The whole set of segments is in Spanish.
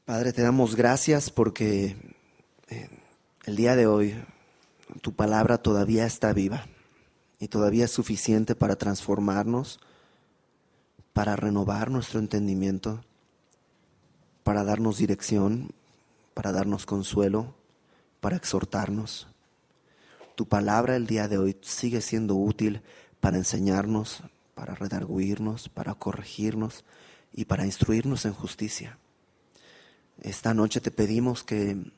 Padre, te damos gracias porque el día de hoy tu palabra todavía está viva y todavía es suficiente para transformarnos, para renovar nuestro entendimiento, para darnos dirección, para darnos consuelo, para exhortarnos. Tu palabra el día de hoy sigue siendo útil para enseñarnos, para redarguirnos, para corregirnos y para instruirnos en justicia. Esta noche te pedimos que,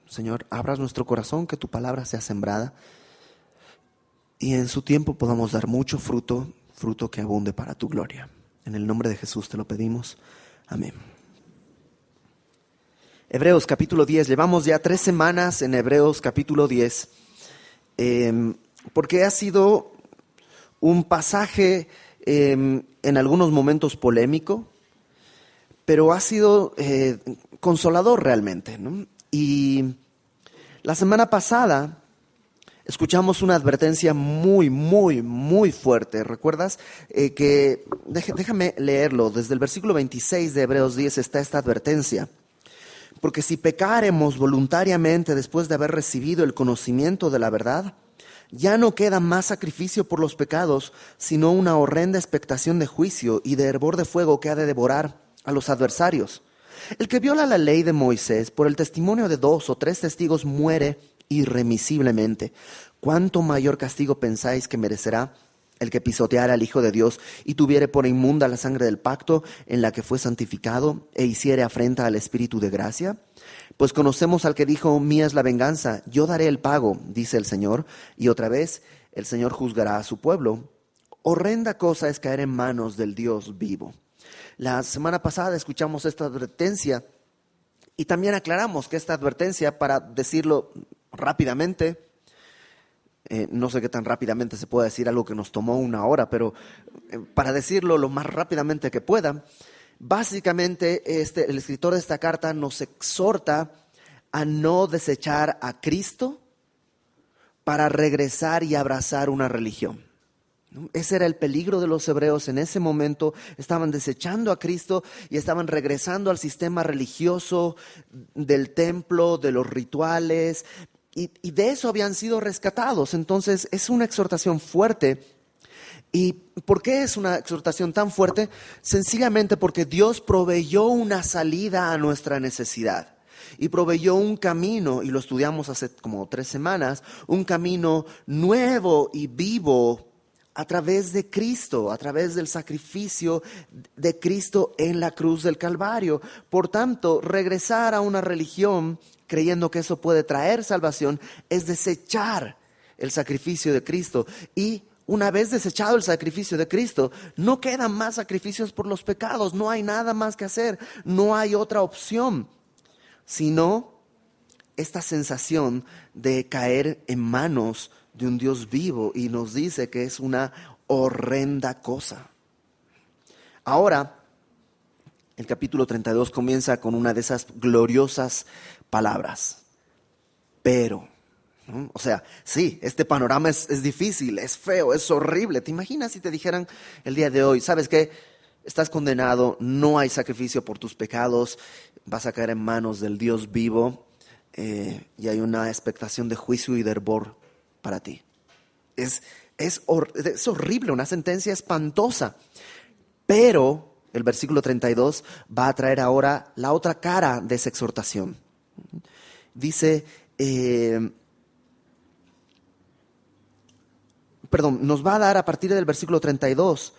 Señor, abras nuestro corazón, que tu palabra sea sembrada y en su tiempo podamos dar mucho fruto, fruto que abunde para tu gloria. En el nombre de Jesús te lo pedimos. Amén. Hebreos capítulo 10. Llevamos ya 3 semanas en Hebreos capítulo 10, porque ha sido un pasaje en algunos momentos polémico, pero ha sido consolador realmente, ¿no? Y la semana pasada escuchamos una advertencia muy, muy, muy fuerte. ¿Recuerdas? Déjame leerlo. Desde el versículo 26 de Hebreos 10 está esta advertencia. Porque si pecáremos voluntariamente después de haber recibido el conocimiento de la verdad, ya no queda más sacrificio por los pecados, sino una horrenda expectación de juicio y de hervor de fuego que ha de devorar a los adversarios. El que viola la ley de Moisés por el testimonio de 2 o 3 testigos muere irremisiblemente. ¿Cuánto mayor castigo pensáis que merecerá el que pisoteara al Hijo de Dios y tuviere por inmunda la sangre del pacto en la que fue santificado e hiciere afrenta al Espíritu de gracia? Pues conocemos al que dijo: mía es la venganza, yo daré el pago, dice el Señor. Y otra vez, el Señor juzgará a su pueblo. Horrenda cosa es caer en manos del Dios vivo. La semana pasada escuchamos esta advertencia y también aclaramos que esta advertencia, para decirlo rápidamente, no sé qué tan rápidamente se puede decir algo que nos tomó 1 hora, pero para decirlo lo más rápidamente que pueda, básicamente el escritor de esta carta nos exhorta a no desechar a Cristo para regresar y abrazar una religión. Ese era el peligro de los hebreos en ese momento. Estaban desechando a Cristo y estaban regresando al sistema religioso del templo, de los rituales, y de eso habían sido rescatados. Entonces es una exhortación fuerte. ¿Y por qué es una exhortación tan fuerte? Sencillamente porque Dios proveyó una salida a nuestra necesidad. Y proveyó un camino, y lo estudiamos hace como 3 semanas, un camino nuevo y vivo a través de Cristo, a través del sacrificio de Cristo en la cruz del Calvario. Por tanto, regresar a una religión creyendo que eso puede traer salvación es desechar el sacrificio de Cristo. Y una vez desechado el sacrificio de Cristo, no quedan más sacrificios por los pecados, no hay nada más que hacer, no hay otra opción, sino esta sensación de caer en manos de un Dios vivo, y nos dice que es una horrenda cosa. Ahora, el capítulo 32 comienza con una de esas gloriosas palabras: pero. ¿No? O sea, sí, este panorama es difícil, es feo, es horrible. ¿Te imaginas si te dijeran el día de hoy: ¿sabes qué? Estás condenado, no hay sacrificio por tus pecados, vas a caer en manos del Dios vivo, y hay una expectación de juicio y de hervor para ti? Es horrible, una sentencia espantosa. Pero el versículo 32 va a traer ahora la otra cara de esa exhortación. Dice, nos va a dar a partir del versículo 32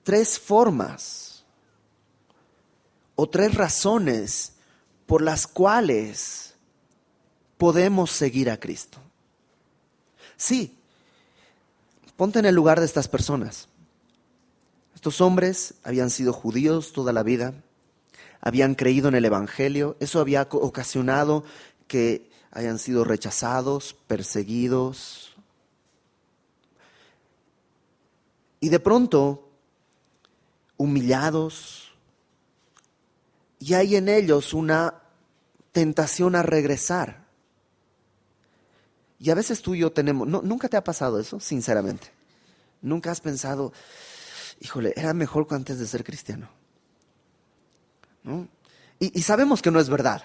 3 formas o 3 razones por las cuales podemos seguir a Cristo. Sí, ponte en el lugar de estas personas. Estos hombres habían sido judíos toda la vida, habían creído en el Evangelio. Eso había ocasionado que hayan sido rechazados, perseguidos. Y de pronto, humillados, y hay en ellos una tentación a regresar. Y a veces tú y yo tenemos, ¿nunca te ha pasado eso, sinceramente? ¿Nunca has pensado: híjole, era mejor antes de ser cristiano? ¿No? Y sabemos que no es verdad.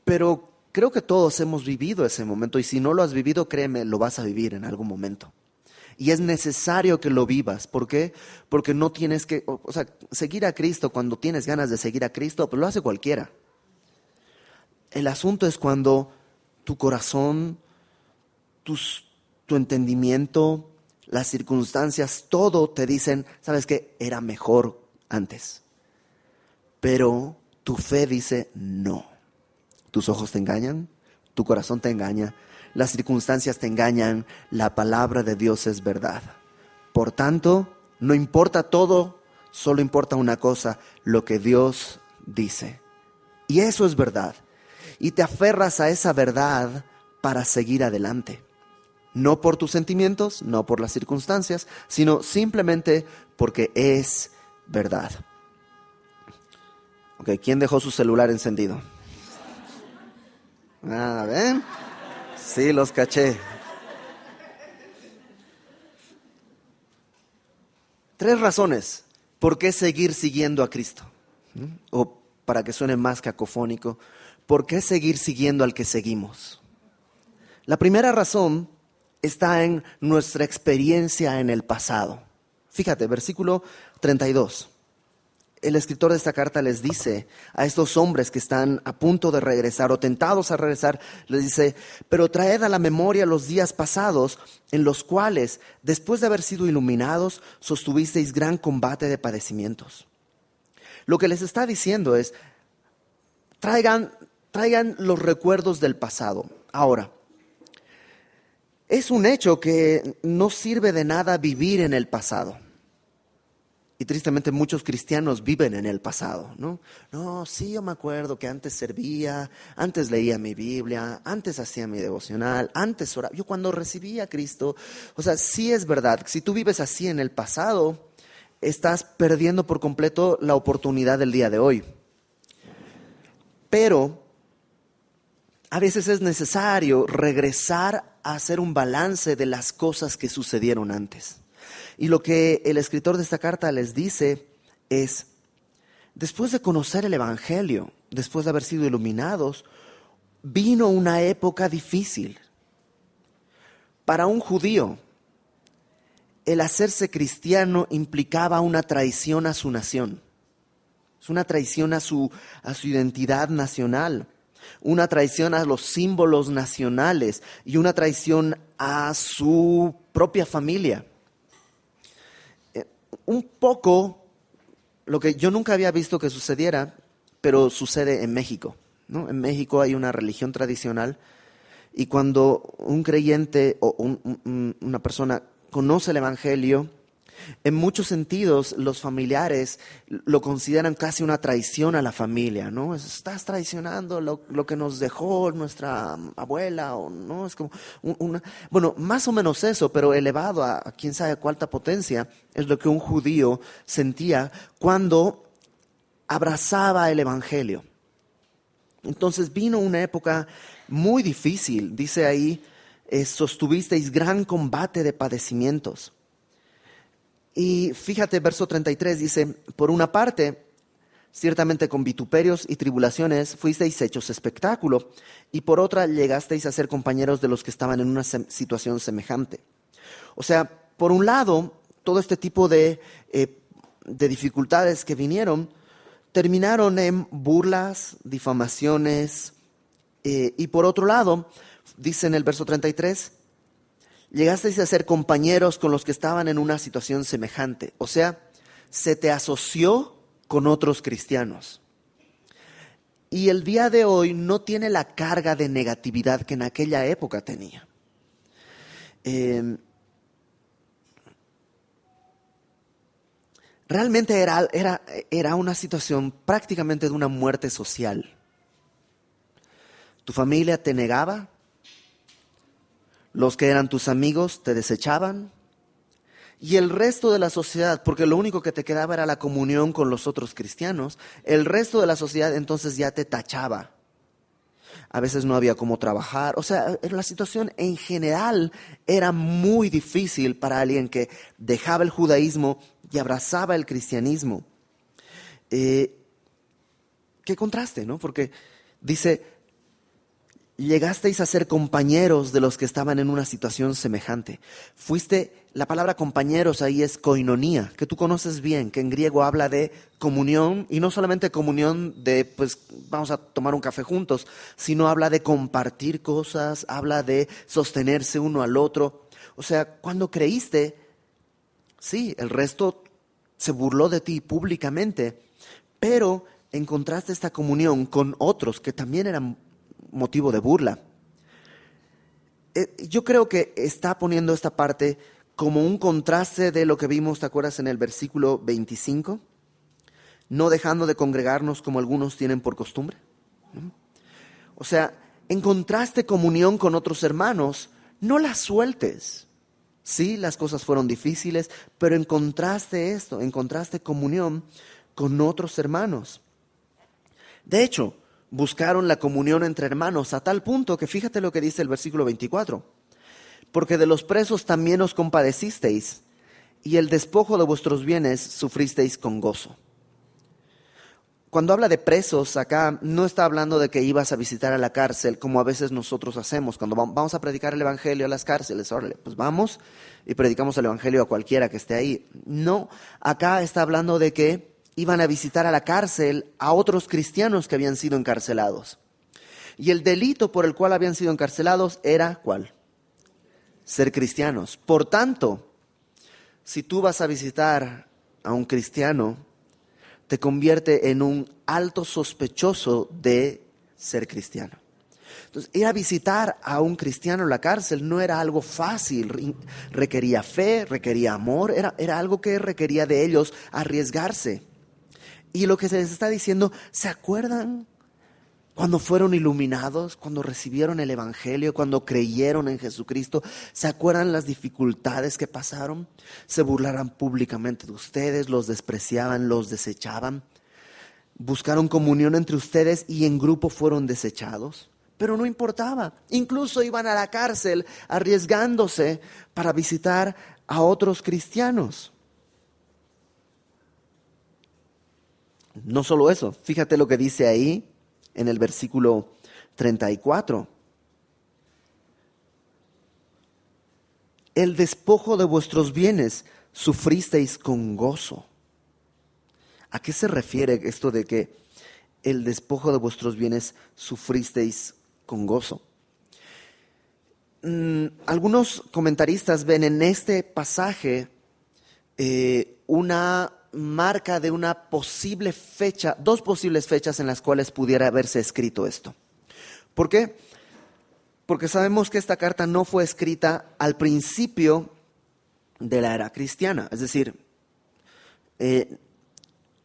Pero creo que todos hemos vivido ese momento y si no lo has vivido, créeme, lo vas a vivir en algún momento. Y es necesario que lo vivas. ¿Por qué? Porque no tienes que, o sea, seguir a Cristo cuando tienes ganas de seguir a Cristo, pues lo hace cualquiera. El asunto es cuando tu corazón, tu entendimiento, las circunstancias, todo te dicen, ¿sabes qué? Era mejor antes. Pero tu fe dice no. Tus ojos te engañan, tu corazón te engaña, las circunstancias te engañan, la palabra de Dios es verdad. Por tanto, no importa todo, solo importa una cosa, lo que Dios dice. Y eso es verdad. Y te aferras a esa verdad para seguir adelante. No por tus sentimientos, no por las circunstancias, sino simplemente porque es verdad. Ok, ¿quién dejó su celular encendido? ¿Ven? Sí, los caché. 3 razones por qué seguir siguiendo a Cristo. O para que suene más cacofónico, ¿por qué seguir siguiendo al que seguimos? La primera razón está en nuestra experiencia en el pasado. Fíjate, versículo 32. El escritor de esta carta les dice a estos hombres que están a punto de regresar o tentados a regresar, les dice, pero traed a la memoria los días pasados en los cuales, después de haber sido iluminados, sostuvisteis gran combate de padecimientos. Lo que les está diciendo es, traigan los recuerdos del pasado. Ahora, es un hecho que no sirve de nada vivir en el pasado. Y tristemente muchos cristianos viven en el pasado, ¿no? No, sí, yo me acuerdo que antes servía, antes leía mi Biblia, antes hacía mi devocional, antes oraba. Yo cuando recibí a Cristo, o sea, sí es verdad, si tú vives así en el pasado, estás perdiendo por completo la oportunidad del día de hoy. Pero a veces es necesario regresar a hacer un balance de las cosas que sucedieron antes. Y lo que el escritor de esta carta les dice es, después de conocer el Evangelio, después de haber sido iluminados, vino una época difícil. Para un judío, el hacerse cristiano implicaba una traición a su nación. Es una traición a su identidad nacional, una traición a los símbolos nacionales y una traición a su propia familia. Un poco lo que yo nunca había visto que sucediera, pero sucede en México, ¿no? En México hay una religión tradicional y cuando un creyente o una persona conoce el Evangelio, en muchos sentidos los familiares lo consideran casi una traición a la familia, ¿no? Estás traicionando lo que nos dejó nuestra abuela, o no, es como bueno, más o menos eso, pero elevado a quién sabe cuánta potencia, es lo que un judío sentía cuando abrazaba el Evangelio. Entonces vino una época muy difícil, dice ahí, sostuvisteis gran combate de padecimientos. Y fíjate, verso 33 dice, por una parte, ciertamente con vituperios y tribulaciones fuisteis hechos espectáculo, y por otra llegasteis a ser compañeros de los que estaban en una situación semejante. O sea, por un lado, todo este tipo de dificultades que vinieron, terminaron en burlas, difamaciones, y por otro lado, dice en el verso 33, llegasteis a ser compañeros con los que estaban en una situación semejante. O sea, se te asoció con otros cristianos. Y el día de hoy no tiene la carga de negatividad que en aquella época tenía. Realmente era una situación prácticamente de una muerte social. Tu familia te negaba. Los que eran tus amigos te desechaban y el resto de la sociedad, porque lo único que te quedaba era la comunión con los otros cristianos, el resto de la sociedad entonces ya te tachaba. A veces no había cómo trabajar, o sea, la situación en general era muy difícil para alguien que dejaba el judaísmo y abrazaba el cristianismo. qué contraste, ¿no? Porque dice, llegasteis a ser compañeros de los que estaban en una situación semejante. La palabra compañeros ahí es koinonía, que tú conoces bien, que en griego habla de comunión, y no solamente comunión de, pues, vamos a tomar un café juntos, sino habla de compartir cosas, habla de sostenerse uno al otro. O sea, cuando creíste, sí, el resto se burló de ti públicamente, pero encontraste esta comunión con otros que también eran motivo de burla. Yo creo que está poniendo esta parte como un contraste de lo que vimos, ¿te acuerdas? En el versículo 25, no dejando de congregarnos como algunos tienen por costumbre. ¿No? O sea, encontraste comunión con otros hermanos, no la sueltes. Sí, las cosas fueron difíciles, pero encontraste esto, encontraste comunión con otros hermanos. De hecho, buscaron la comunión entre hermanos a tal punto que fíjate lo que dice el versículo 24. Porque de los presos también os compadecisteis, y el despojo de vuestros bienes sufristeis con gozo. Cuando habla de presos acá, no está hablando de que ibas a visitar a la cárcel, como a veces nosotros hacemos, cuando vamos a predicar el evangelio a las cárceles, órale, pues vamos y predicamos el evangelio a cualquiera que esté ahí. No, acá está hablando de que iban a visitar a la cárcel a otros cristianos que habían sido encarcelados. Y el delito por el cual habían sido encarcelados era, ¿cuál? Ser cristianos. Por tanto, si tú vas a visitar a un cristiano, te convierte en un alto sospechoso de ser cristiano. Entonces, ir a visitar a un cristiano en la cárcel no era algo fácil, requería fe, requería amor, era algo que requería de ellos arriesgarse. Y lo que se les está diciendo, ¿se acuerdan cuando fueron iluminados, cuando recibieron el evangelio, cuando creyeron en Jesucristo? ¿Se acuerdan las dificultades que pasaron? Se burlaron públicamente de ustedes, los despreciaban, los desechaban. Buscaron comunión entre ustedes y en grupo fueron desechados. Pero no importaba, incluso iban a la cárcel arriesgándose para visitar a otros cristianos. No solo eso, fíjate lo que dice ahí en el versículo 34. El despojo de vuestros bienes sufristeis con gozo. ¿A qué se refiere esto de que el despojo de vuestros bienes sufristeis con gozo? Algunos comentaristas ven en este pasaje una marca de una posible fecha, dos posibles fechas en las cuales pudiera haberse escrito esto. ¿Por qué? Porque sabemos que esta carta no fue escrita al principio de la era cristiana, es decir,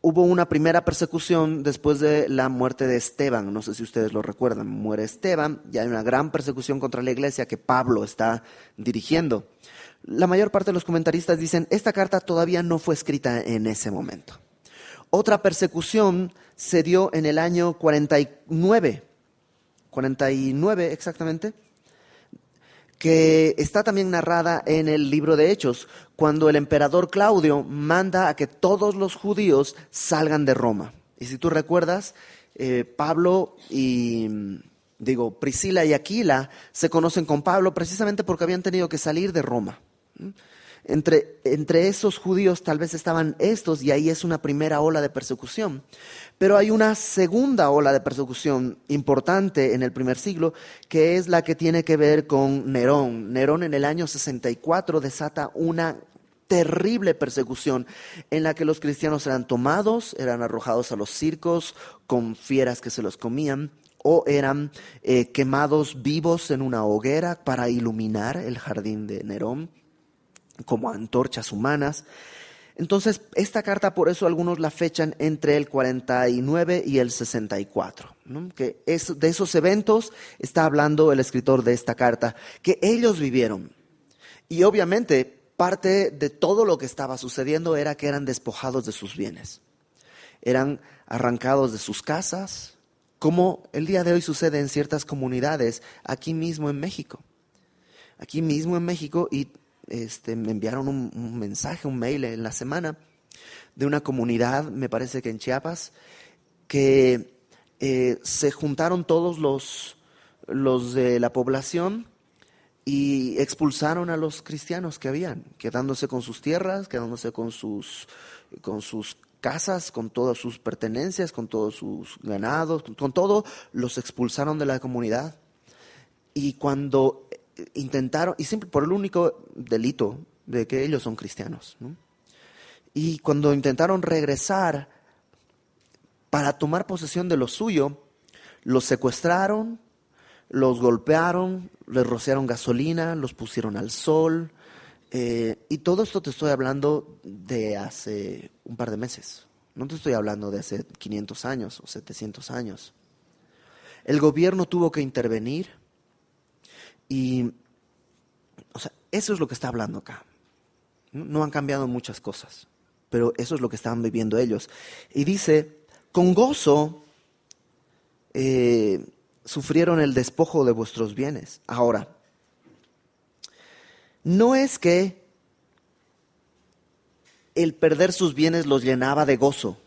hubo una primera persecución después de la muerte de Esteban, no sé si ustedes lo recuerdan, muere Esteban y hay una gran persecución contra la iglesia que Pablo está dirigiendo. La mayor parte de los comentaristas dicen, esta carta todavía no fue escrita en ese momento. Otra persecución se dio en el año 49 exactamente, que está también narrada en el libro de Hechos, cuando el emperador Claudio manda a que todos los judíos salgan de Roma. Y si tú recuerdas, Priscila y Aquila se conocen con Pablo precisamente porque habían tenido que salir de Roma. Entre esos judíos tal vez estaban estos, y ahí es una primera ola de persecución. Pero hay una segunda ola de persecución importante en el primer siglo, que es la que tiene que ver con Nerón. Nerón en el año 64 desata una terrible persecución en la que los cristianos eran tomados, eran arrojados a los circos con fieras que se los comían, o eran quemados vivos en una hoguera para iluminar el jardín de Nerón, como antorchas humanas. Entonces, esta carta, por eso algunos la fechan entre el 49 y el 64, ¿no? Que de esos eventos está hablando el escritor de esta carta, que ellos vivieron. Y obviamente, parte de todo lo que estaba sucediendo era que eran despojados de sus bienes. Eran arrancados de sus casas, como el día de hoy sucede en ciertas comunidades, aquí mismo en México. Aquí mismo en México, y me enviaron un mensaje, un mail en la semana de una comunidad, me parece que en Chiapas, que se juntaron todos los de la población y expulsaron a los cristianos que habían, quedándose con sus tierras, quedándose con sus casas, con todas sus pertenencias, con todos sus ganados, con todo, los expulsaron de la comunidad. Y cuando intentaron, y siempre por el único delito de que ellos son cristianos, ¿no? Y cuando intentaron regresar para tomar posesión de lo suyo, los secuestraron, los golpearon, les rociaron gasolina, los pusieron al sol. Y todo esto te estoy hablando de hace un par de meses. No te estoy hablando de hace 500 años o 700 años. El gobierno tuvo que intervenir y, o sea, eso es lo que está hablando acá. No han cambiado muchas cosas, pero eso es lo que estaban viviendo ellos. Y dice, con gozo sufrieron el despojo de vuestros bienes. Ahora, no es que el perder sus bienes los llenaba de gozo,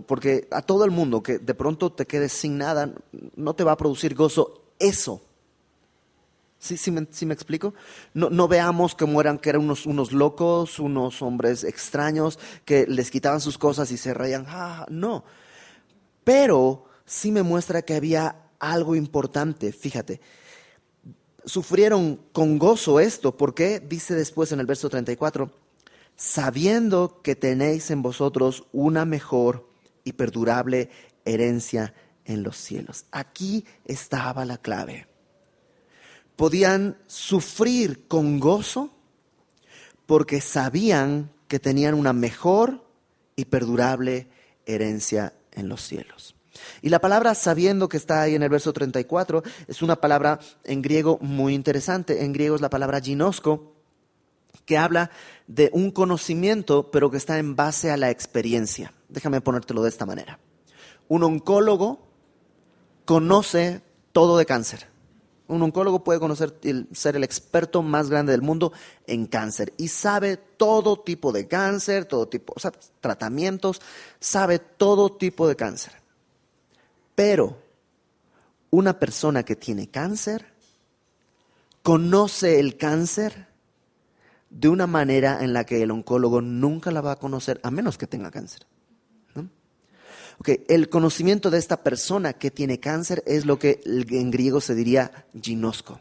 porque a todo el mundo que de pronto te quedes sin nada, no te va a producir gozo eso. ¿Sí me explico? No veamos que eran unos locos, unos hombres extraños que les quitaban sus cosas y se reían. No, pero sí me muestra que había algo importante. Fíjate, sufrieron con gozo esto. ¿Por qué? Dice después en el verso 34, sabiendo que tenéis en vosotros una mejor y perdurable herencia en los cielos. Aquí estaba la clave. Podían sufrir con gozo porque sabían que tenían una mejor y perdurable herencia en los cielos. Y la palabra sabiendo que está ahí en el verso 34 es una palabra en griego muy interesante. En griego es la palabra ginosko, que habla de un conocimiento, pero que está en base a la experiencia. Déjame ponértelo de esta manera. Un oncólogo conoce todo de cáncer. Un oncólogo puede ser el experto más grande del mundo en cáncer y sabe todo tipo de cáncer, tratamientos, sabe todo tipo de cáncer. Pero una persona que tiene cáncer conoce el cáncer de una manera en la que el oncólogo nunca la va a conocer a menos que tenga cáncer. El conocimiento de esta persona que tiene cáncer es lo que en griego se diría ginosko.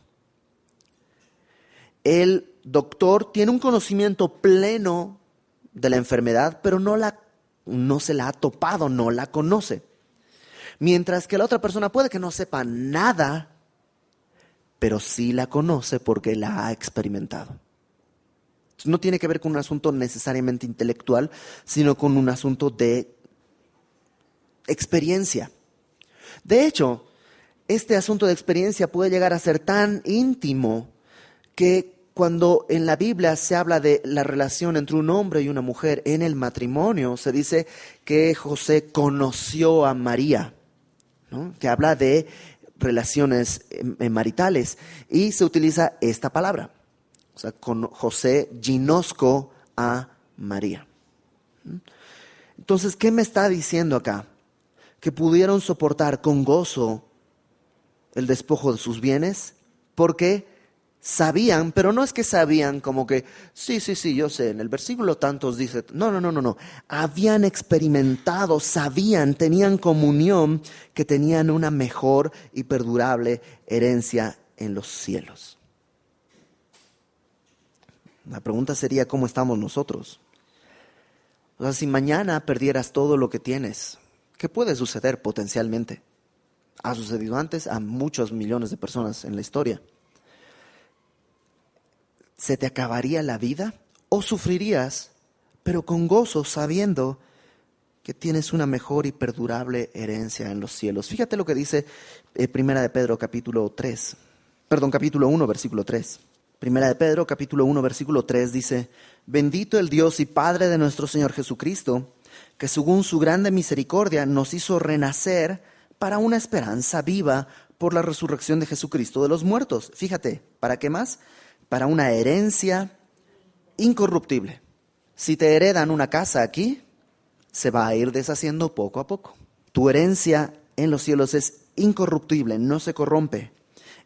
El doctor tiene un conocimiento pleno de la enfermedad, pero no se la ha topado, no la conoce. Mientras que la otra persona puede que no sepa nada, pero sí la conoce porque la ha experimentado. No tiene que ver con un asunto necesariamente intelectual, sino con un asunto de experiencia. De hecho, este asunto de experiencia puede llegar a ser tan íntimo que cuando en la Biblia se habla de la relación entre un hombre y una mujer en el matrimonio, se dice que José conoció a María, ¿no? Que habla de relaciones maritales y se utiliza esta palabra. O sea, con José ginosco a María. Entonces, ¿qué me está diciendo acá? Que pudieron soportar con gozo el despojo de sus bienes porque sabían, pero no es que sabían como que, sí, yo sé, en el versículo tantos dice, no. Habían experimentado, sabían, tenían comunión que tenían una mejor y perdurable herencia en los cielos. La pregunta sería, ¿cómo estamos nosotros? O sea, si mañana perdieras todo lo que tienes, ¿qué puede suceder potencialmente? Ha sucedido antes a muchos millones de personas en la historia. ¿Se te acabaría la vida o sufrirías, pero con gozo, sabiendo que tienes una mejor y perdurable herencia en los cielos? Fíjate lo que dice Primera de Pedro capítulo 1, versículo 3. Primera de Pedro capítulo 1, versículo 3 dice, bendito el Dios y Padre de nuestro Señor Jesucristo, que según su grande misericordia nos hizo renacer para una esperanza viva por la resurrección de Jesucristo de los muertos. Fíjate, ¿para qué más? Para una herencia incorruptible. Si te heredan una casa aquí, se va a ir deshaciendo poco a poco. Tu herencia en los cielos es incorruptible, no se corrompe,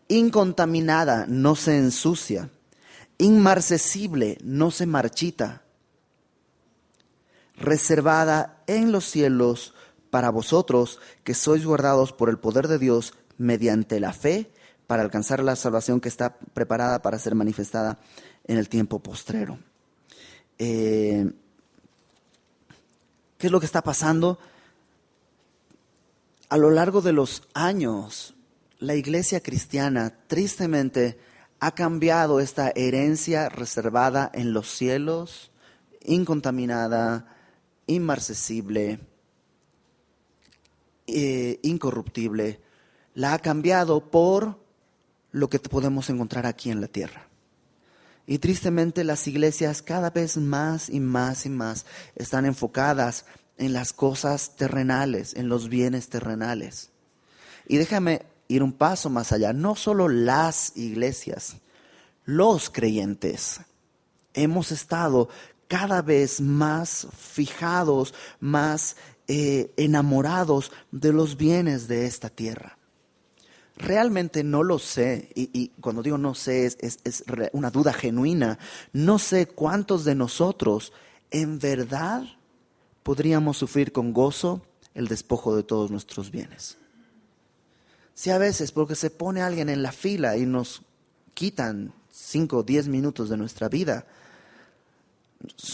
incontaminada, no se ensucia, inmarcesible, no se marchita, reservada en los cielos para vosotros, que sois guardados por el poder de Dios mediante la fe, para alcanzar la salvación que está preparada para ser manifestada en el tiempo postrero. ¿Qué es lo que está pasando? A lo largo de los años, la iglesia cristiana tristemente ha cambiado esta herencia reservada en los cielos, incontaminada, inmarcesible, incorruptible, la ha cambiado por lo que podemos encontrar aquí en la tierra. Y tristemente las iglesias cada vez más y más y más están enfocadas en las cosas terrenales, en los bienes terrenales. Y déjame ir un paso más allá. No solo las iglesias, los creyentes hemos estado cada vez más fijados, más enamorados de los bienes de esta tierra. Realmente no lo sé, y cuando digo no sé es una duda genuina. No sé cuántos de nosotros en verdad podríamos sufrir con gozo el despojo de todos nuestros bienes. Si a veces porque se pone alguien en la fila y nos quitan 5 o 10 minutos de nuestra vida,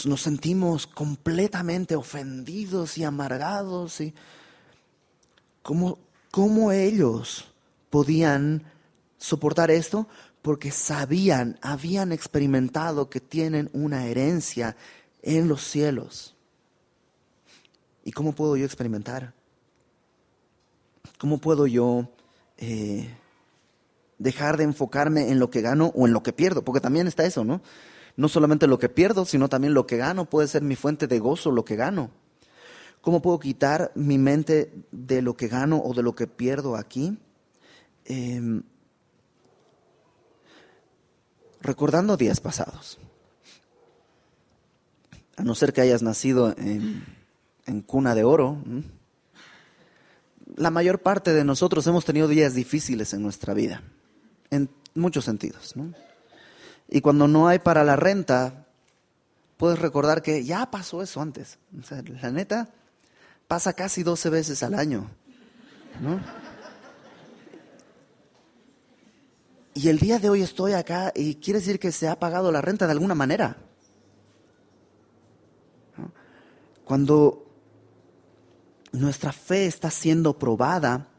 nos sentimos completamente ofendidos y amargados. Y ¿cómo ellos podían soportar esto? Porque habían experimentado que tienen una herencia en los cielos. ¿Y cómo puedo yo experimentar? ¿Cómo puedo yo dejar de enfocarme en lo que gano o en lo que pierdo? Porque también está eso, ¿no? No solamente lo que pierdo, sino también lo que gano puede ser mi fuente de gozo, lo que gano. ¿Cómo puedo quitar mi mente de lo que gano o de lo que pierdo aquí? Recordando días pasados. A no ser que hayas nacido en cuna de oro, la mayor parte de nosotros hemos tenido días difíciles en nuestra vida, en muchos sentidos, ¿no? Y cuando no hay para la renta, puedes recordar que ya pasó eso antes. O sea, la neta, pasa casi 12 veces al año, ¿no? Y el día de hoy estoy acá y quiere decir que se ha pagado la renta de alguna manera, ¿no? Cuando nuestra fe está siendo probada,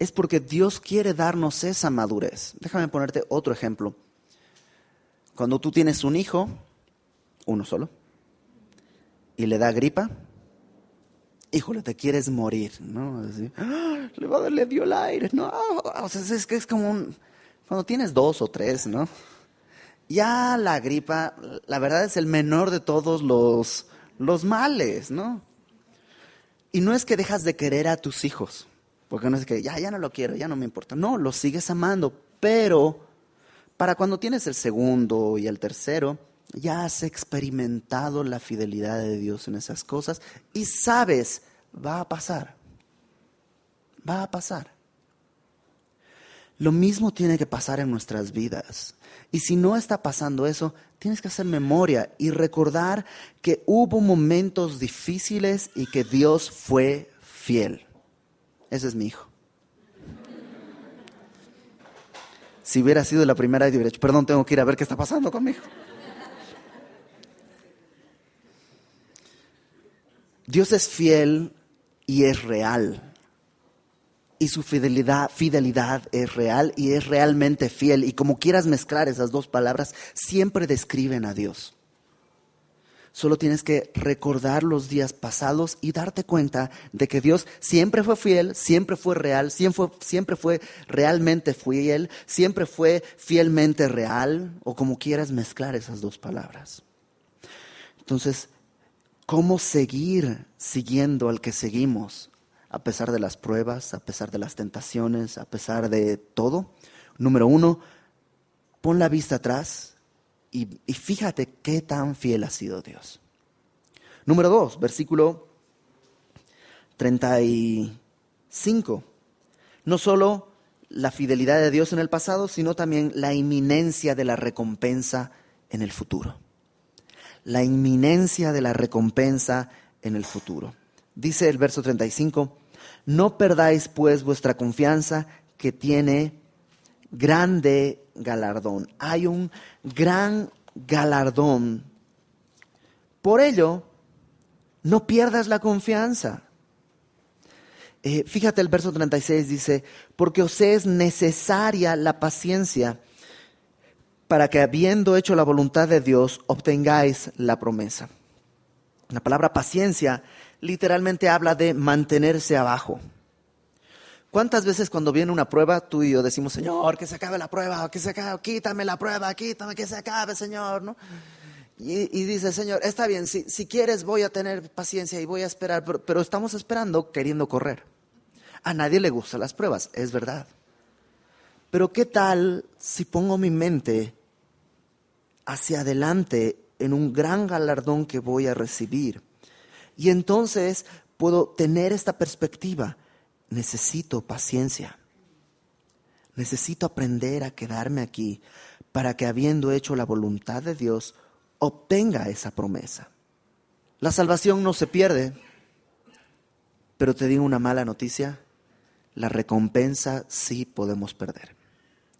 es porque Dios quiere darnos esa madurez. Déjame ponerte otro ejemplo. Cuando tú tienes un hijo, uno solo, y le da gripa, híjole, te quieres morir, ¿no? Así, le dio el aire, ¿no? O sea, es que es como cuando tienes 2 o 3, ¿no? Ya la gripa, la verdad es el menor de todos los males, ¿no? Y no es que dejas de querer a tus hijos, porque no es que ya no lo quiero, ya no me importa. No, los sigues amando, pero para cuando tienes el segundo y el tercero, ya has experimentado la fidelidad de Dios en esas cosas y sabes, va a pasar. Va a pasar. Lo mismo tiene que pasar en nuestras vidas. Y si no está pasando eso, tienes que hacer memoria y recordar que hubo momentos difíciles y que Dios fue fiel. Ese es mi hijo. Si hubiera sido la primera, yo hubiera dicho, perdón, tengo que ir a ver qué está pasando con mi hijo. Dios es fiel y es real. Y su fidelidad es real y es realmente fiel. Y como quieras mezclar esas dos palabras, siempre describen a Dios. Solo tienes que recordar los días pasados y darte cuenta de que Dios siempre fue fiel, siempre fue real, siempre fue realmente fiel, siempre fue fielmente real, o como quieras mezclar esas dos palabras. Entonces, ¿cómo seguir siguiendo al que seguimos? A pesar de las pruebas, a pesar de las tentaciones, a pesar de todo. Número 1, pon la vista atrás y fíjate qué tan fiel ha sido Dios. Número 2, versículo 34. 5. No solo la fidelidad de Dios en el pasado, sino también la inminencia de la recompensa en el futuro. La inminencia de la recompensa en el futuro. Dice el verso 35, no perdáis pues vuestra confianza, que tiene grande galardón. Hay un gran galardón. Por ello, no pierdas la confianza. Fíjate el verso 36 dice, porque os es necesaria la paciencia para que habiendo hecho la voluntad de Dios obtengáis la promesa. La palabra paciencia literalmente habla de mantenerse abajo. ¿Cuántas veces cuando viene una prueba tú y yo decimos, Señor, que se acabe la prueba, que se acabe, quítame la prueba, quítame, que se acabe, Señor, ¿no? Y dice, Señor, está bien, si quieres voy a tener paciencia y voy a esperar, pero estamos esperando queriendo correr. A nadie le gustan las pruebas, es verdad. Pero ¿qué tal si pongo mi mente hacia adelante en un gran galardón que voy a recibir? Y entonces puedo tener esta perspectiva. Necesito paciencia. Necesito aprender a quedarme aquí para que habiendo hecho la voluntad de Dios, obtenga esa promesa. La salvación no se pierde, pero te digo una mala noticia, la recompensa sí podemos perder.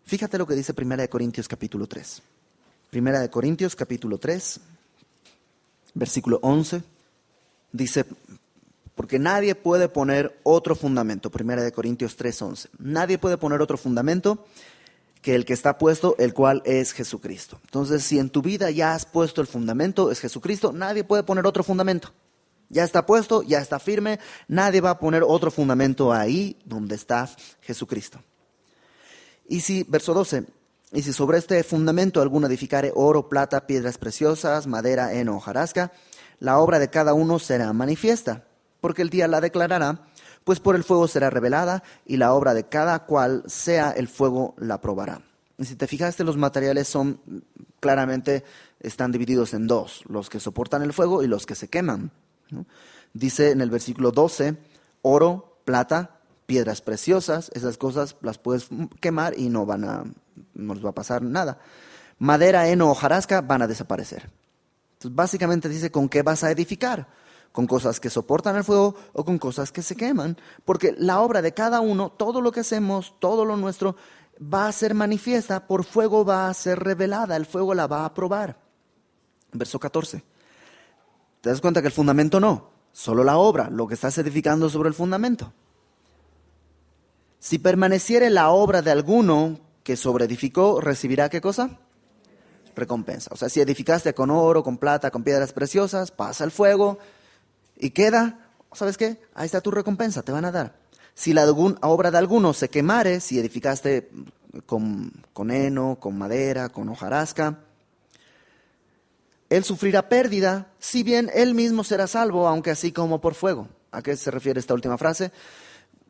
Fíjate lo que dice 1 Corintios capítulo 3. 1 Corintios capítulo 3, versículo 11, dice, porque nadie puede poner otro fundamento, 1 Corintios 3, 11, nadie puede poner otro fundamento que el que está puesto, el cual es Jesucristo. Entonces, si en tu vida ya has puesto el fundamento, es Jesucristo, nadie puede poner otro fundamento. Ya está puesto, ya está firme, nadie va a poner otro fundamento ahí donde está Jesucristo. Y si, verso 12, y si sobre este fundamento alguno edificare oro, plata, piedras preciosas, madera, heno, hojarasca, la obra de cada uno será manifiesta, porque el día la declarará, pues por el fuego será revelada, y la obra de cada cual sea el fuego la probará. Y si te fijaste, los materiales claramente están divididos en dos, los que soportan el fuego y los que se queman, ¿no? Dice en el versículo 12, oro, plata, piedras preciosas, esas cosas las puedes quemar y no les va a pasar nada. Madera, heno, hojarasca van a desaparecer. Entonces básicamente dice con qué vas a edificar. Con cosas que soportan el fuego o con cosas que se queman. Porque la obra de cada uno, todo lo que hacemos, todo lo nuestro, va a ser manifiesta, por fuego va a ser revelada, el fuego la va a probar. Verso 14. ¿Te das cuenta que el fundamento no? Solo la obra, lo que estás edificando sobre el fundamento. Si permaneciere la obra de alguno que sobreedificó, ¿recibirá qué cosa? Recompensa. O sea, si edificaste con oro, con plata, con piedras preciosas, pasa el fuego y queda, ¿sabes qué? Ahí está tu recompensa, te van a dar. Si la obra de alguno se quemare, si edificaste con heno, con madera, con hojarasca, él sufrirá pérdida, si bien él mismo será salvo, aunque así como por fuego. ¿A qué se refiere esta última frase?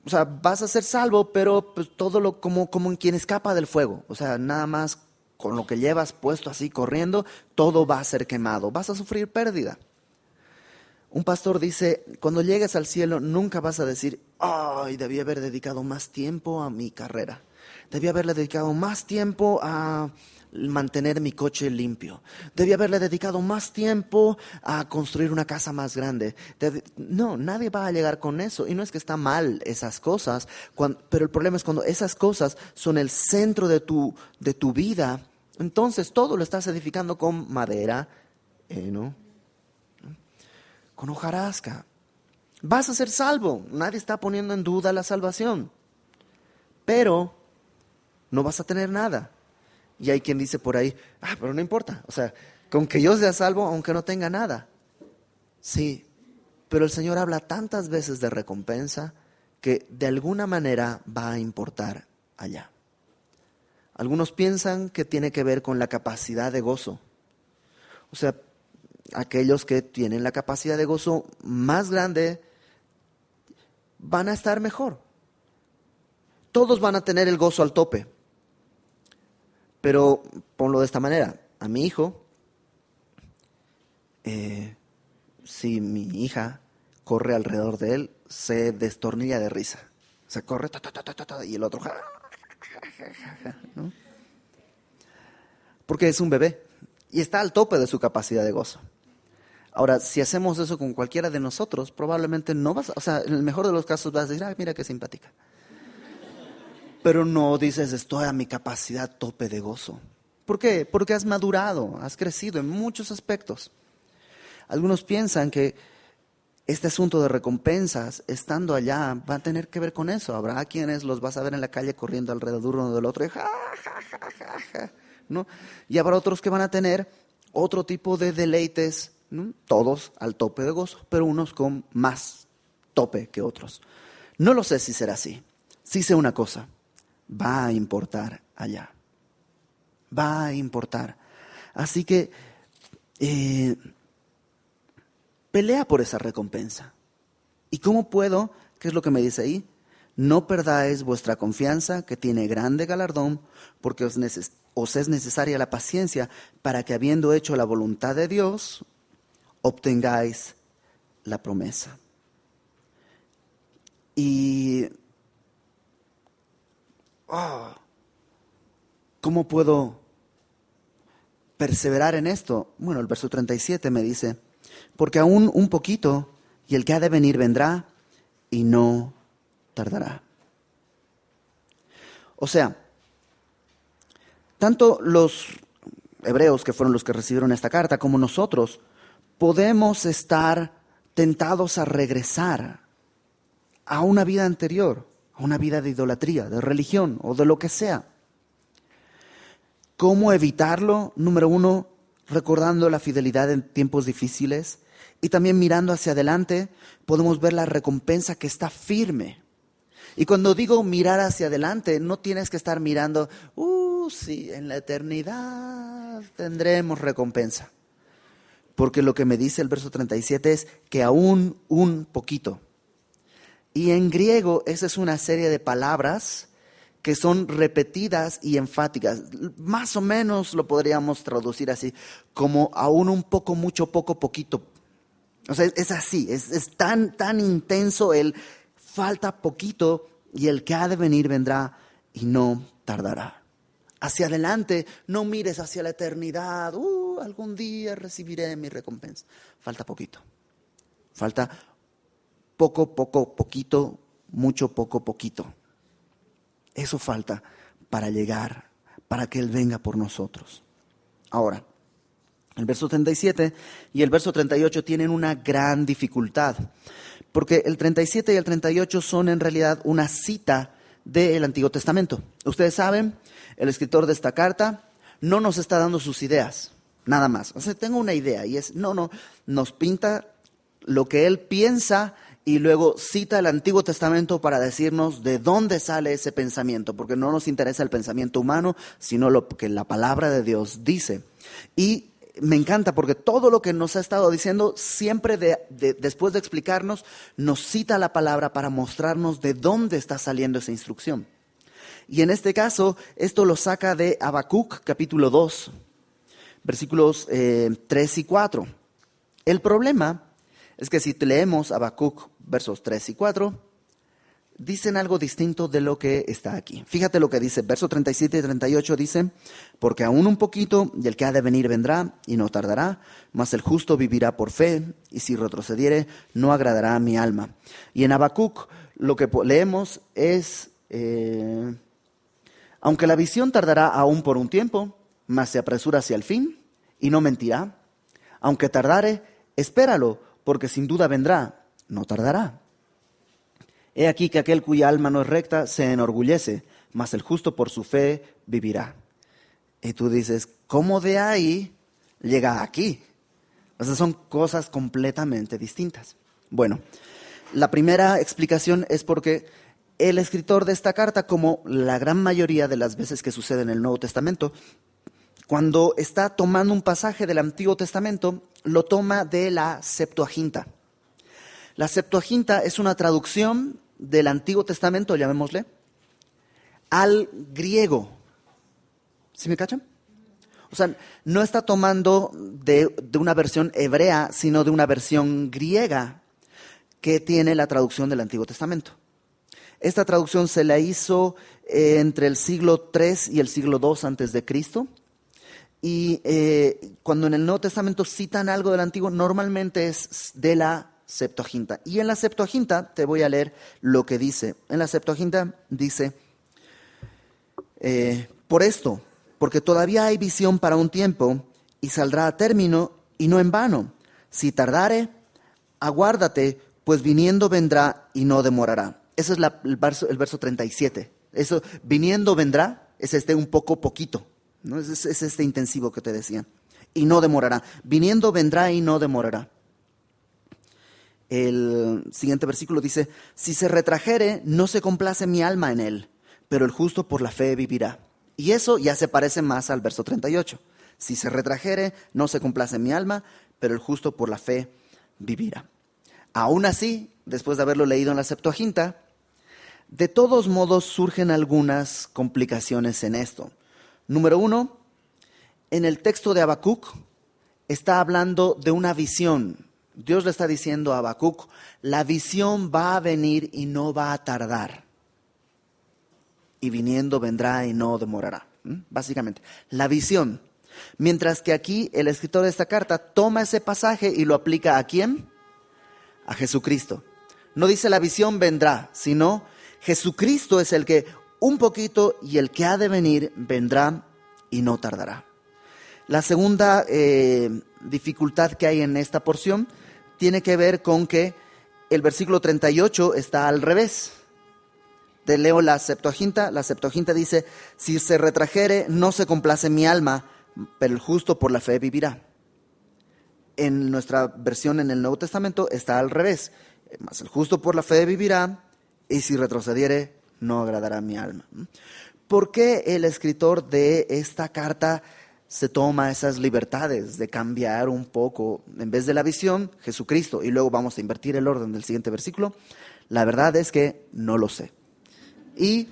O sea, vas a ser salvo, pero pues, todo como en quien escapa del fuego. O sea, nada más con lo que llevas puesto así corriendo, todo va a ser quemado. Vas a sufrir pérdida. Un pastor dice, cuando llegues al cielo nunca vas a decir, ay, debí haber dedicado más tiempo a mi carrera. Debí haberle dedicado más tiempo a mantener mi coche limpio. Debí haberle dedicado más tiempo a construir una casa más grande. No, nadie va a llegar con eso. Y no es que está mal esas cosas, pero el problema es cuando esas cosas son el centro de tu vida. Entonces todo lo estás edificando con madera, ¿no? Con hojarasca. Vas a ser salvo. Nadie está poniendo en duda la salvación. Pero no vas a tener nada. Y hay quien dice por ahí, pero no importa. O sea, con que yo sea salvo, aunque no tenga nada. Sí, pero el Señor habla tantas veces de recompensa que de alguna manera va a importar allá. Algunos piensan que tiene que ver con la capacidad de gozo. O sea, aquellos que tienen la capacidad de gozo más grande van a estar mejor. Todos van a tener el gozo al tope. Pero ponlo de esta manera. A mi hijo, si mi hija corre alrededor de él, se destornilla de risa. Se corre, y el otro, ¿no? Porque es un bebé y está al tope de su capacidad de gozo. Ahora, si hacemos eso con cualquiera de nosotros, probablemente no vas, o sea, en el mejor de los casos vas a decir, ay, mira qué simpática. Pero no dices, estoy a mi capacidad tope de gozo. ¿Por qué? Porque has madurado, has crecido en muchos aspectos. Algunos piensan que este asunto de recompensas, estando allá, va a tener que ver con eso. Habrá quienes los vas a ver en la calle corriendo alrededor uno del otro y ¿no? Y habrá otros que van a tener otro tipo de deleites, ¿no? Todos al tope de gozo, pero unos con más tope que otros. No lo sé si será así. Sí sé una cosa, va a importar allá. Va a importar. Así que pelea por esa recompensa. ¿Y cómo puedo? ¿Qué es lo que me dice ahí? No perdáis vuestra confianza, que tiene grande galardón, porque os es necesaria la paciencia para que, habiendo hecho la voluntad de Dios, obtengáis la promesa. Y ¿cómo puedo perseverar en esto? Bueno, el verso 37 me dice, porque aún un poquito, y el que ha de venir vendrá, y no tardará. O sea, tanto los hebreos, que fueron los que recibieron esta carta, como nosotros, podemos estar tentados a regresar a una vida anterior, a una vida de idolatría, de religión o de lo que sea. ¿Cómo evitarlo? Número uno, recordando la fidelidad en tiempos difíciles y también mirando hacia adelante, podemos ver la recompensa que está firme. Y cuando digo mirar hacia adelante, no tienes que estar mirando, sí, en la eternidad tendremos recompensa. Porque lo que me dice el verso 37 es que aún un poquito. Y en griego esa es una serie de palabras que son repetidas y enfáticas. Más o menos lo podríamos traducir así, como aún un poco, mucho, poco, poquito. O sea, es así, es tan intenso el falta poquito y el que ha de venir vendrá y no tardará. Hacia adelante, no mires hacia la eternidad, algún día recibiré mi recompensa. Falta poquito, falta poco, poco, poquito, mucho, poco, poquito. Eso falta para llegar, para que Él venga por nosotros. Ahora, el verso 37 y el verso 38 tienen una gran dificultad, porque el 37 y el 38 son en realidad una cita del Antiguo Testamento. Ustedes saben, el escritor de esta carta no nos está dando sus ideas, nada más. O sea, tengo una idea y nos pinta lo que él piensa y luego cita el Antiguo Testamento para decirnos de dónde sale ese pensamiento, porque no nos interesa el pensamiento humano, sino lo que la palabra de Dios dice. Y me encanta porque todo lo que nos ha estado diciendo, siempre después de explicarnos, nos cita la palabra para mostrarnos de dónde está saliendo esa instrucción. Y en este caso, esto lo saca de Habacuc, capítulo 2, versículos 3 y 4. El problema es que si leemos Habacuc, versos 3 y 4, dicen algo distinto de lo que está aquí. Fíjate lo que dice, verso 37 y 38 dice, porque aún un poquito y el que ha de venir vendrá y no tardará, mas el justo vivirá por fe y si retrocediere no agradará a mi alma. Y en Habacuc lo que leemos es, aunque la visión tardará aún por un tiempo, mas se apresura hacia el fin y no mentirá. Aunque tardare, espéralo, porque sin duda vendrá, no tardará. He aquí que aquel cuya alma no es recta se enorgullece, mas el justo por su fe vivirá. Y tú dices, ¿cómo de ahí llega aquí? O sea, son cosas completamente distintas. Bueno, la primera explicación es porque el escritor de esta carta, como la gran mayoría de las veces que sucede en el Nuevo Testamento, cuando está tomando un pasaje del Antiguo Testamento, lo toma de la Septuaginta. La Septuaginta es una traducción del Antiguo Testamento, llamémosle, al griego. ¿Sí me cachan? O sea, no está tomando de una versión hebrea, sino de una versión griega que tiene la traducción del Antiguo Testamento. Esta traducción se la hizo entre el siglo III y el siglo II antes de Cristo. Y cuando en el Nuevo Testamento citan algo del Antiguo, normalmente es de la Septuaginta. Y en la Septuaginta, te voy a leer lo que dice. En la Septuaginta dice, por esto, porque todavía hay visión para un tiempo, y saldrá a término, y no en vano. Si tardare, aguárdate, pues viniendo vendrá y no demorará. Ese es el verso 37. Eso, viniendo vendrá, es un poquito. ¿No? Es este intensivo que te decía. Y no demorará. Viniendo vendrá y no demorará. El siguiente versículo dice, si se retrajere, no se complace mi alma en él, pero el justo por la fe vivirá. Y eso ya se parece más al verso 38. Si se retrajere, no se complace mi alma, pero el justo por la fe vivirá. Aún así, después de haberlo leído en la Septuaginta, de todos modos surgen algunas complicaciones en esto. Número 1, en el texto de Habacuc está hablando de una visión. Dios le está diciendo a Habacuc, la visión va a venir y no va a tardar. Y viniendo vendrá y no demorará. Básicamente, la visión. Mientras que aquí el escritor de esta carta toma ese pasaje y lo aplica ¿a quién? A Jesucristo. No dice la visión vendrá, sino Jesucristo es el que un poquito y el que ha de venir vendrá y no tardará. La segunda dificultad que hay en esta porción tiene que ver con que el versículo 38 está al revés. Te leo la Septuaginta. La Septuaginta dice, si se retrajere, no se complace mi alma, pero el justo por la fe vivirá. En nuestra versión en el Nuevo Testamento está al revés. Mas el justo por la fe vivirá, y si retrocediere, no agradará mi alma. ¿Por qué el escritor de esta carta se toma esas libertades de cambiar un poco? En vez de la visión, Jesucristo, y luego vamos a invertir el orden del siguiente versículo. La verdad es que no lo sé. Y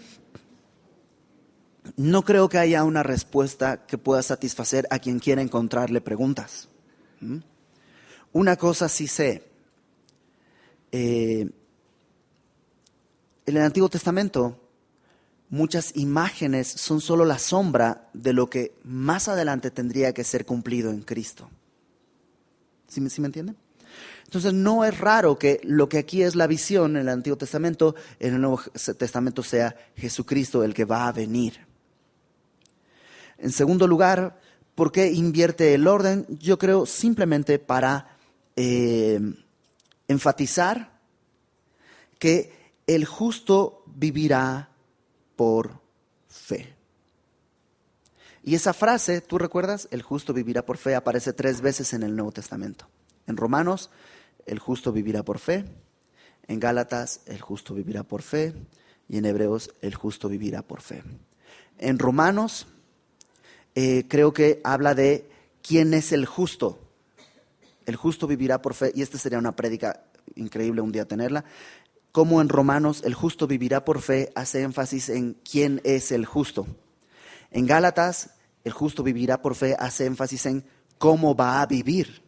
no creo que haya una respuesta que pueda satisfacer a quien quiera encontrarle preguntas. Una cosa sí sé. En el Antiguo Testamento, muchas imágenes son solo la sombra de lo que más adelante tendría que ser cumplido en Cristo. ¿Sí me entienden? Entonces no es raro que lo que aquí es la visión en el Antiguo Testamento, en el Nuevo Testamento sea Jesucristo el que va a venir. En segundo lugar, ¿por qué invierte el orden? Yo creo simplemente para enfatizar que el justo vivirá por fe. Y esa frase, ¿tú recuerdas? El justo vivirá por fe, aparece 3 veces en el Nuevo Testamento. En Romanos, el justo vivirá por fe. En Gálatas, el justo vivirá por fe. Y en Hebreos, el justo vivirá por fe. En Romanos, creo que habla de quién es el justo. El justo vivirá por fe. Y esta sería una prédica increíble un día tenerla. Como en Romanos el justo vivirá por fe, hace énfasis en quién es el justo. En Gálatas, el justo vivirá por fe, hace énfasis en cómo va a vivir.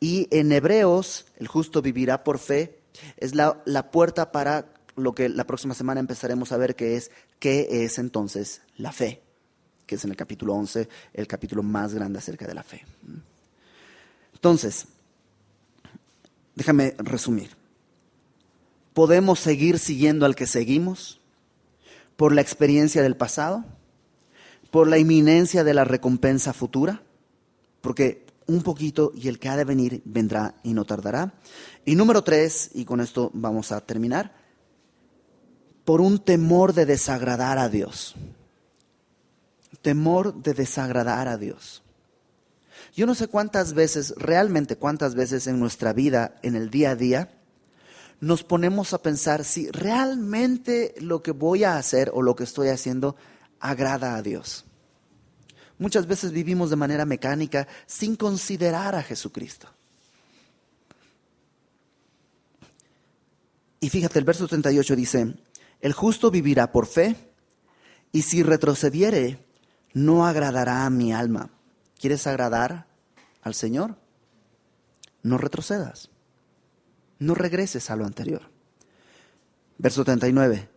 Y en Hebreos, el justo vivirá por fe, es la puerta para lo que la próxima semana empezaremos a ver, que es qué es entonces la fe, que es en el capítulo 11, el capítulo más grande acerca de la fe. Entonces, déjame resumir. ¿Podemos seguir siguiendo al que seguimos por la experiencia del pasado? ¿Por la inminencia de la recompensa futura? Porque un poquito y el que ha de venir vendrá y no tardará. Y número 3, y con esto vamos a terminar, por un temor de desagradar a Dios. Temor de desagradar a Dios. Yo no sé cuántas veces, realmente cuántas veces en nuestra vida, en el día a día, nos ponemos a pensar si realmente lo que voy a hacer o lo que estoy haciendo agrada a Dios. Muchas veces vivimos de manera mecánica sin considerar a Jesucristo. Y fíjate, el verso 38 dice, el justo vivirá por fe, y si retrocediere, no agradará a mi alma. ¿Quieres agradar al Señor? No retrocedas. No regreses a lo anterior. Verso 39.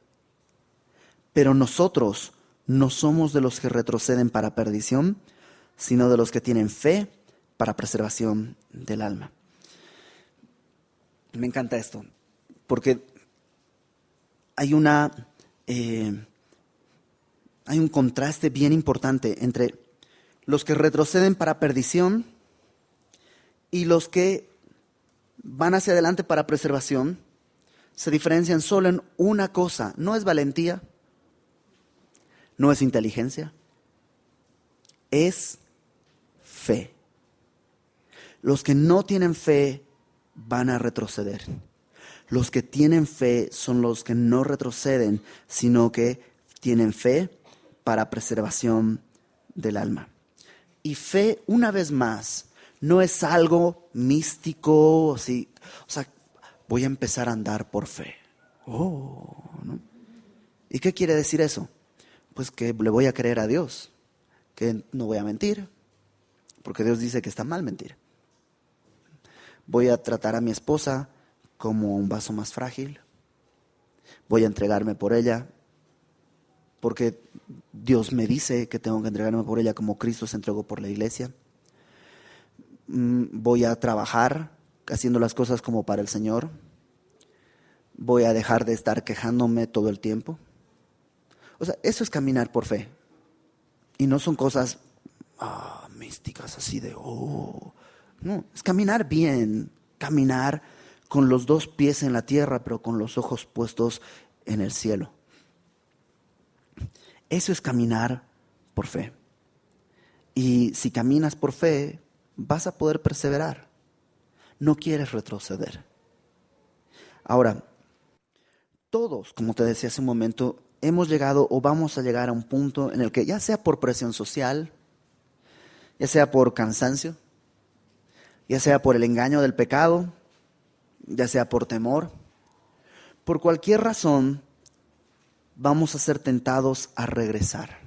Pero nosotros no somos de los que retroceden para perdición, sino de los que tienen fe para preservación del alma. Me encanta esto, porque hay un contraste bien importante entre los que retroceden para perdición y los que van hacia adelante para preservación. Se diferencian solo en una cosa: no es valentía, no es inteligencia, es fe. Los que no tienen fe van a retroceder. Los que tienen fe son los que no retroceden, sino que tienen fe para preservación del alma. Y fe, una vez más, no es algo místico, así, o sea, voy a empezar a andar por fe. ¿No? ¿Y qué quiere decir eso? Pues que le voy a creer a Dios, que no voy a mentir, porque Dios dice que está mal mentir. Voy a tratar a mi esposa como un vaso más frágil. Voy a entregarme por ella, porque Dios me dice que tengo que entregarme por ella como Cristo se entregó por la iglesia. Voy a trabajar haciendo las cosas como para el Señor. Voy a dejar de estar quejándome todo el tiempo. O sea, eso es caminar por fe. Y no son cosas místicas así de No, es caminar bien, caminar con los dos pies en la tierra, pero con los ojos puestos en el cielo. Eso es caminar por fe. Y si caminas por fe, vas a poder perseverar. No quieres retroceder. Ahora, todos, como te decía hace un momento, hemos llegado o vamos a llegar a un punto en el que, ya sea por presión social, ya sea por cansancio, ya sea por el engaño del pecado, ya sea por temor, por cualquier razón, vamos a ser tentados a regresar.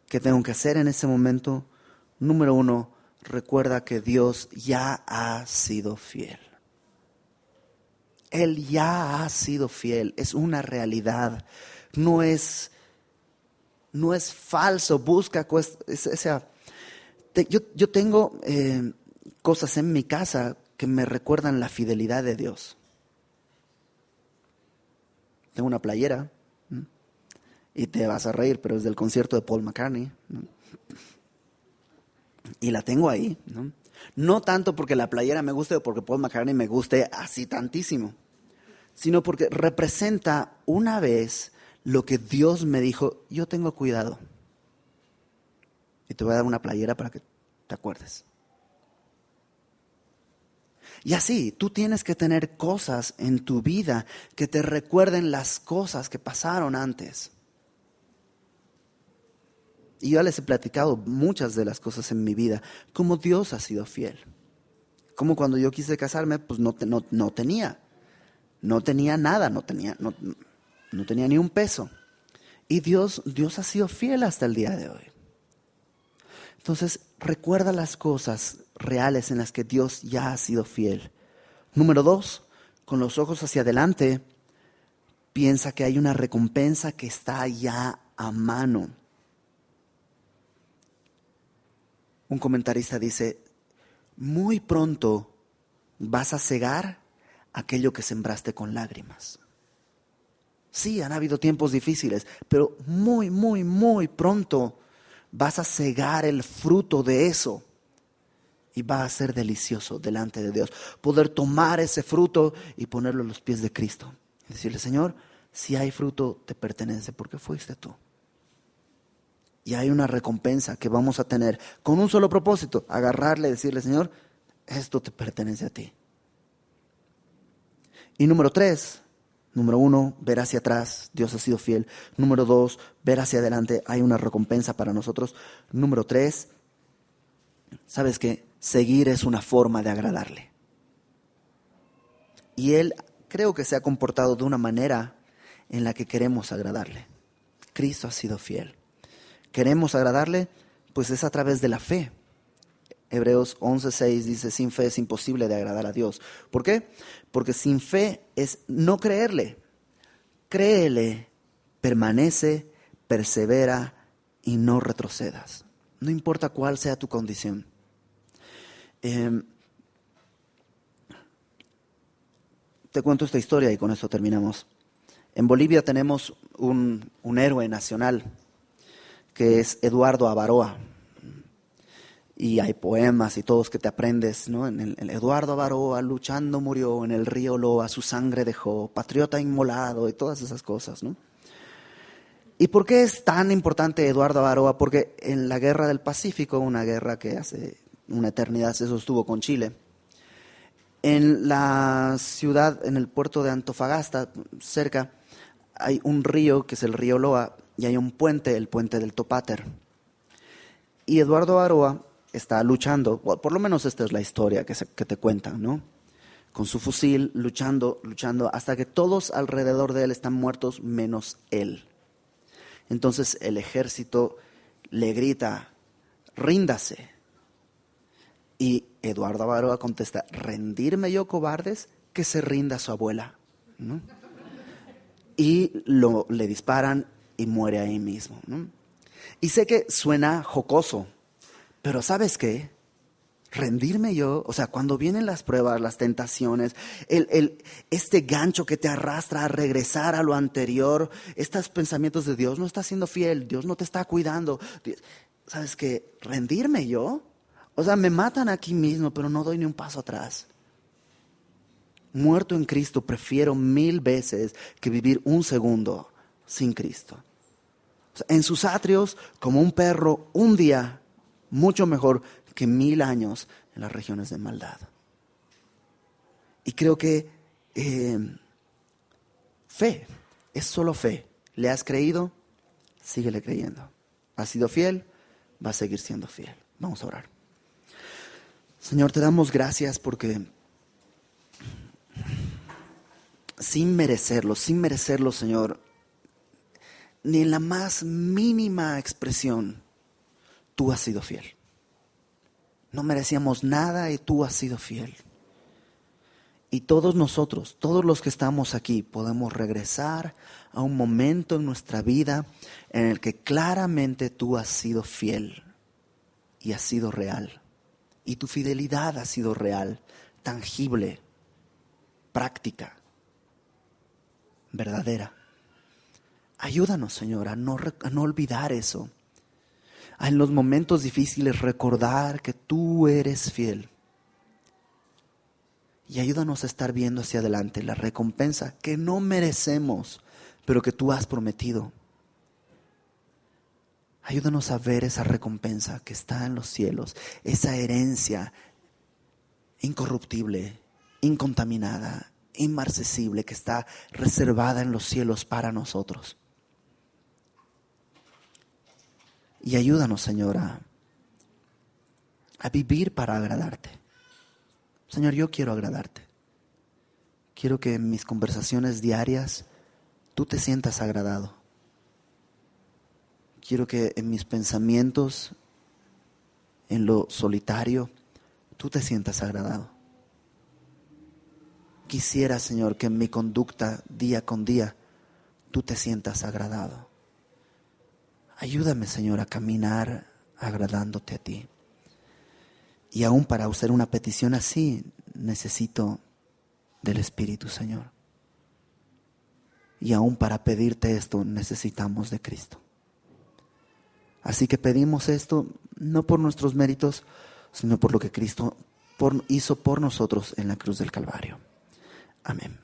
¿Qué tengo que hacer en ese momento? Número 1, recuerda que Dios ya ha sido fiel. Él ya ha sido fiel, es una realidad, no es falso, busca, yo tengo cosas en mi casa que me recuerdan la fidelidad de Dios. Tengo una playera, ¿no? Y te vas a reír, pero es del concierto de Paul McCartney, ¿no? Y la tengo ahí, ¿no? No tanto porque la playera me guste o porque Paul McCartney me guste así tantísimo, sino porque representa una vez lo que Dios me dijo: yo tengo cuidado. Y te voy a dar una playera para que te acuerdes. Y así, tú tienes que tener cosas en tu vida que te recuerden las cosas que pasaron antes. Y yo les he platicado muchas de las cosas en mi vida, como Dios ha sido fiel. Como cuando yo quise casarme, pues no tenía nada, no tenía ni un peso. Y Dios ha sido fiel hasta el día de hoy. Entonces, recuerda las cosas reales en las que Dios ya ha sido fiel. Número 2, con los ojos hacia adelante, piensa que hay una recompensa que está ya a mano. Un comentarista dice: muy pronto vas a cegar aquello que sembraste con lágrimas. Sí, han habido tiempos difíciles, pero muy, muy, muy pronto vas a cegar el fruto de eso. Y va a ser delicioso delante de Dios poder tomar ese fruto y ponerlo a los pies de Cristo. Y decirle: Señor, si hay fruto, te pertenece porque fuiste tú. Y hay una recompensa que vamos a tener con un solo propósito: agarrarle y decirle: Señor, esto te pertenece a ti. Y número 3, número 1, ver hacia atrás, Dios ha sido fiel. Número 2, ver hacia adelante, hay una recompensa para nosotros. Número 3, ¿sabes qué? Seguir es una forma de agradarle. Y Él creo que se ha comportado de una manera en la que queremos agradarle. Cristo ha sido fiel. Queremos agradarle, pues es a través de la fe. Hebreos 11:6 dice, sin fe es imposible de agradar a Dios. ¿Por qué? Porque sin fe es no creerle. Créele, permanece, persevera y no retrocedas. No importa cuál sea tu condición. Te cuento esta historia y con eso terminamos. En Bolivia tenemos un héroe nacional que es Eduardo Avaroa. Y hay poemas y todos que te aprendes, ¿no? En el Eduardo Avaroa luchando murió, en el río Loa su sangre dejó, patriota inmolado y todas esas cosas, ¿no? ¿Y por qué es tan importante Eduardo Avaroa? Porque en la Guerra del Pacífico, una guerra que hace una eternidad se sostuvo con Chile, en la ciudad, en el puerto de Antofagasta, cerca, hay un río que es el río Loa y hay un puente, el puente del Topáter. Y Eduardo Avaroa está luchando, por lo menos esta es la historia que te cuentan, ¿no? Con su fusil, luchando, hasta que todos alrededor de él están muertos menos él. Entonces el ejército le grita, ríndase. Y Eduardo Avaroa contesta, ¿rendirme yo, cobardes? Que se rinda su abuela, ¿no? Y le disparan y muere ahí mismo, ¿no? Y sé que suena jocoso, pero ¿sabes qué? Rendirme yo, o sea, cuando vienen las pruebas, las tentaciones, este gancho que te arrastra a regresar a lo anterior, estos pensamientos de Dios no está siendo fiel, Dios no te está cuidando. ¿Sabes qué? Rendirme yo, o sea, me matan aquí mismo, pero no doy ni un paso atrás. Muerto en Cristo, prefiero 1000 veces que vivir un segundo sin Cristo. O sea, en sus atrios, como un perro, un día, mucho mejor que 1000 años en las regiones de maldad. Y creo que fe, es solo fe. ¿Le has creído? Síguele creyendo. ¿Has sido fiel? Va a seguir siendo fiel. Vamos a orar. Señor, te damos gracias porque sin merecerlo, Señor, ni en la más mínima expresión, tú has sido fiel. No merecíamos nada y tú has sido fiel. Y todos nosotros, todos los que estamos aquí, podemos regresar a un momento en nuestra vida en el que claramente tú has sido fiel y has sido real. Y tu fidelidad ha sido real, tangible, práctica, verdadera. Ayúdanos, Señor, a no olvidar eso. A en los momentos difíciles recordar que tú eres fiel. Y ayúdanos a estar viendo hacia adelante la recompensa que no merecemos, pero que tú has prometido. Ayúdanos a ver esa recompensa que está en los cielos, esa herencia incorruptible, incontaminada, inmarcesible, que está reservada en los cielos para nosotros. Y ayúdanos, Señor, a vivir para agradarte. Señor, yo quiero agradarte. Quiero que en mis conversaciones diarias tú te sientas agradado. Quiero que en mis pensamientos, en lo solitario, tú te sientas agradado. Quisiera, Señor, que en mi conducta día con día tú te sientas agradado. Ayúdame, Señor, a caminar agradándote a ti. Y aún para hacer una petición así, necesito del Espíritu, Señor. Y aún para pedirte esto, necesitamos de Cristo. Así que pedimos esto no por nuestros méritos, sino por lo que Cristo hizo por nosotros en la cruz del Calvario. Amén.